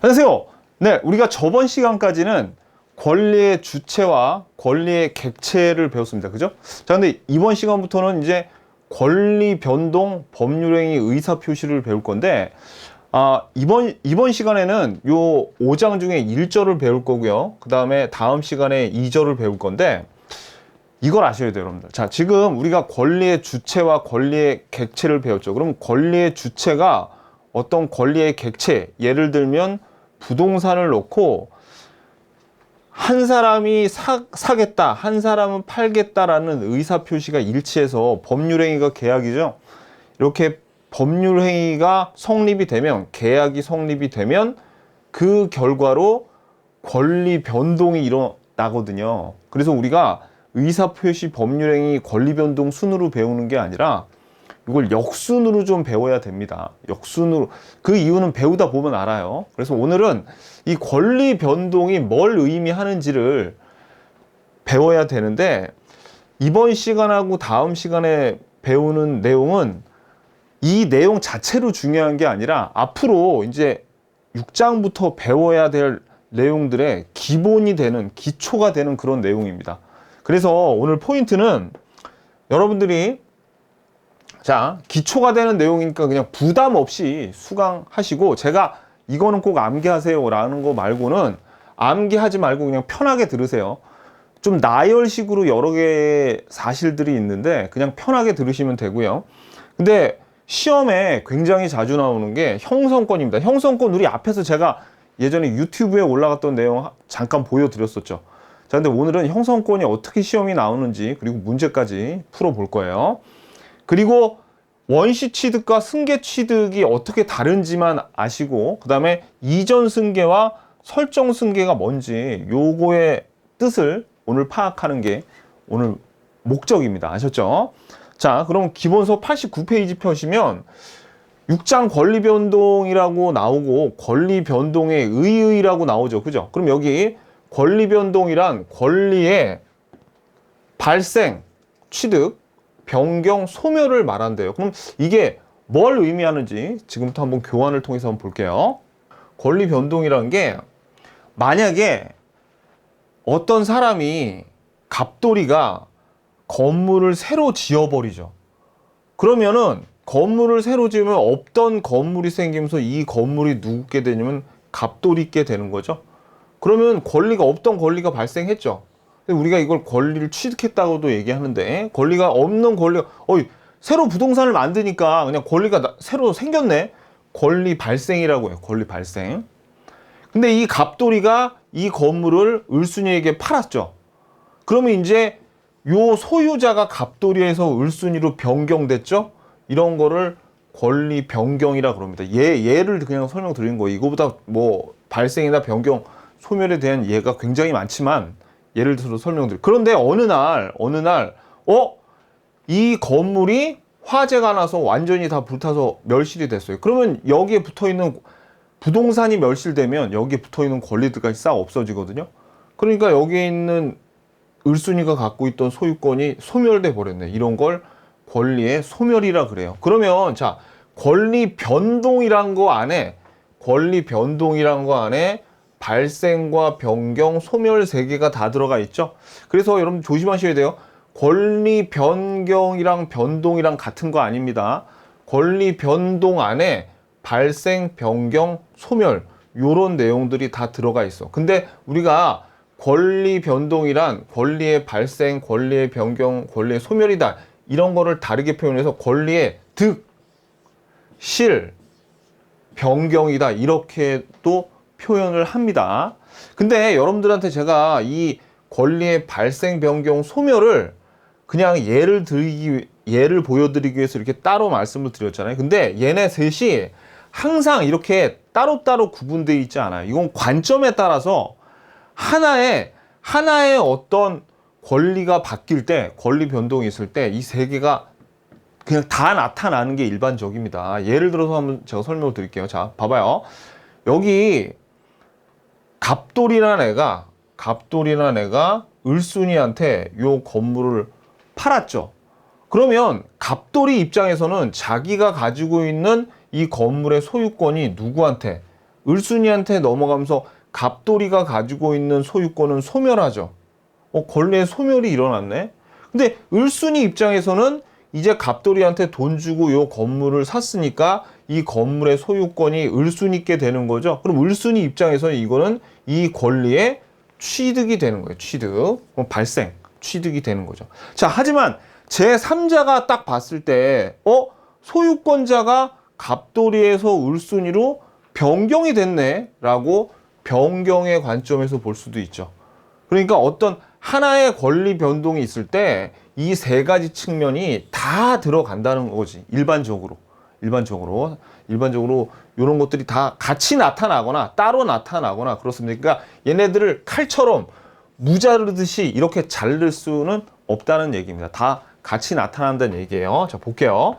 안녕하세요. 네, 우리가 저번 시간까지는 권리의 주체와 권리의 객체를 배웠습니다. 그죠? 자, 근데 이번 시간부터는 이제 권리 변동, 법률행위, 의사표시를 배울 건데, 이번 시간에는 요 5장 중에 1절을 배울 거고요. 그 다음에 다음 시간에 2절을 배울 건데, 이걸 아셔야 돼요, 여러분들. 자, 지금 우리가 권리의 주체와 권리의 객체를 배웠죠. 그럼 권리의 주체가 어떤 권리의 객체, 예를 들면 부동산을 놓고 한 사람이 사겠다, 한 사람은 팔겠다라는 의사표시가 일치해서 법률행위가 계약이죠. 이렇게 법률행위가 성립이 되면, 계약이 성립이 되면 그 결과로 권리 변동이 일어나거든요. 그래서 우리가 의사표시 법률행위 권리 변동 순으로 배우는 게 아니라 이걸 역순으로 좀 배워야 됩니다. 역순으로. 그 이유는 배우다 보면 알아요. 그래서 오늘은 이 권리 변동이 뭘 의미하는지를 배워야 되는데, 이번 시간하고 다음 시간에 배우는 내용은 이 내용 자체로 중요한 게 아니라 앞으로 이제 6장부터 배워야 될 내용들의 기본이 되는, 기초가 되는 그런 내용입니다. 그래서 오늘 포인트는 여러분들이 기초가 되는 내용이니까 그냥 부담 없이 수강하시고, 제가 이거는 꼭 암기하세요 라는 거 말고는 암기하지 말고 그냥 편하게 들으세요. 좀 나열식으로 여러 개의 사실들이 있는데 그냥 편하게 들으시면 되고요. 근데 시험에 굉장히 자주 나오는 게 형성권입니다. 형성권 우리 앞에서 제가 예전에 유튜브에 올라갔던 내용 잠깐 보여드렸었죠. 자, 근데 오늘은 형성권이 어떻게 시험이 나오는지, 그리고 문제까지 풀어볼 거예요. 그리고 원시 취득과 승계 취득이 어떻게 다른지만 아시고, 그 다음에 이전 승계와 설정 승계가 뭔지 요거의 뜻을 오늘 파악하는 게 오늘 목적입니다. 아셨죠? 자, 그럼 기본서 89페이지 펴시면 6장 권리 변동이라고 나오고 권리 변동의 의의라고 나오죠. 그죠? 그럼 여기 권리 변동이란 권리의 발생, 취득, 변경, 소멸을 말한대요. 그럼 이게 뭘 의미하는지 지금부터 한번 교환을 통해서 한번 볼게요. 권리 변동이라는 게, 만약에 어떤 사람이 갑돌이가 건물을 새로 지어버리죠. 그러면은 건물을 새로 지으면 없던 건물이 생기면서 이 건물이 누구게 되냐면 갑돌이께 되는 거죠. 그러면 권리가, 없던 권리가 발생했죠. 우리가 이걸 권리를 취득했다고도 얘기하는데, 권리가 없는 권리가, 새로 부동산을 만드니까 그냥 권리가 새로 생겼네. 권리 발생이라고 해요. 권리 발생. 근데 이 갑돌이가 이 건물을 을순이에게 팔았죠. 그러면 이제 요 소유자가 갑돌이에서 을순이로 변경됐죠. 이런 거를 권리 변경이라 그럽니다. 예를 그냥 설명드리는 거예요. 이거보다 뭐 발생이나 변경, 소멸에 대한 예가 굉장히 많지만 예를 들어서 설명드릴게요. 그런데 어느 날 이 건물이 화재가 나서 완전히 다 불타서 멸실이 됐어요. 그러면 여기에 붙어있는 부동산이 멸실되면 여기에 붙어있는 권리들까지 싹 없어지거든요. 그러니까 여기에 있는 을순이가 갖고 있던 소유권이 소멸돼 버렸네. 이런 걸 권리의 소멸이라 그래요. 그러면 자, 권리 변동이란 거 안에 발생과 변경, 소멸 세 개가 다 들어가 있죠. 그래서 여러분 조심하셔야 돼요. 권리 변경이랑 변동이랑 같은 거 아닙니다. 권리 변동 안에 발생, 변경, 소멸 요런 내용들이 다 들어가 있어. 근데 우리가 권리 변동이란 권리의 발생, 권리의 변경, 권리의 소멸이다, 이런 거를 다르게 표현해서 권리의 득, 실, 변경이다, 이렇게도 표현을 합니다. 근데 여러분들한테 제가 이 권리의 발생, 변경, 소멸을 그냥 예를 보여드리기 위해서 이렇게 따로 말씀을 드렸잖아요. 근데 얘네 셋이 항상 이렇게 따로따로 구분되어 있지 않아요. 이건 관점에 따라서 하나의 어떤 권리가 바뀔 때, 권리 변동이 있을 때 이 세 개가 그냥 다 나타나는 게 일반적입니다. 예를 들어서 한번 제가 설명을 드릴게요. 자, 봐봐요. 여기 갑돌이라는 애가 을순이한테 요 건물을 팔았죠. 그러면 갑돌이 입장에서는 자기가 가지고 있는 이 건물의 소유권이 누구한테? 을순이한테 넘어가면서 갑돌이가 가지고 있는 소유권은 소멸하죠. 권리의 소멸이 일어났네. 근데 을순이 입장에서는 이제 갑돌이한테 돈 주고 요 건물을 샀으니까 이 건물의 소유권이 을순이께 되는 거죠. 그럼 을순이 입장에서는 이거는 이 권리의 취득이 되는 거예요. 취득. 발생. 취득이 되는 거죠. 자, 하지만 제3자가 딱 봤을 때, 소유권자가 갑돌이에서 을순이로 변경이 됐네. 라고 변경의 관점에서 볼 수도 있죠. 그러니까 어떤 하나의 권리 변동이 있을 때 이 세 가지 측면이 다 들어간다는 거지. 일반적으로 이런 것들이 다 같이 나타나거나 따로 나타나거나 그렇습니다. 그러니까 얘네들을 칼처럼 무자르듯이 이렇게 자를 수는 없다는 얘기입니다. 다 같이 나타난다는 얘기예요. 자, 볼게요.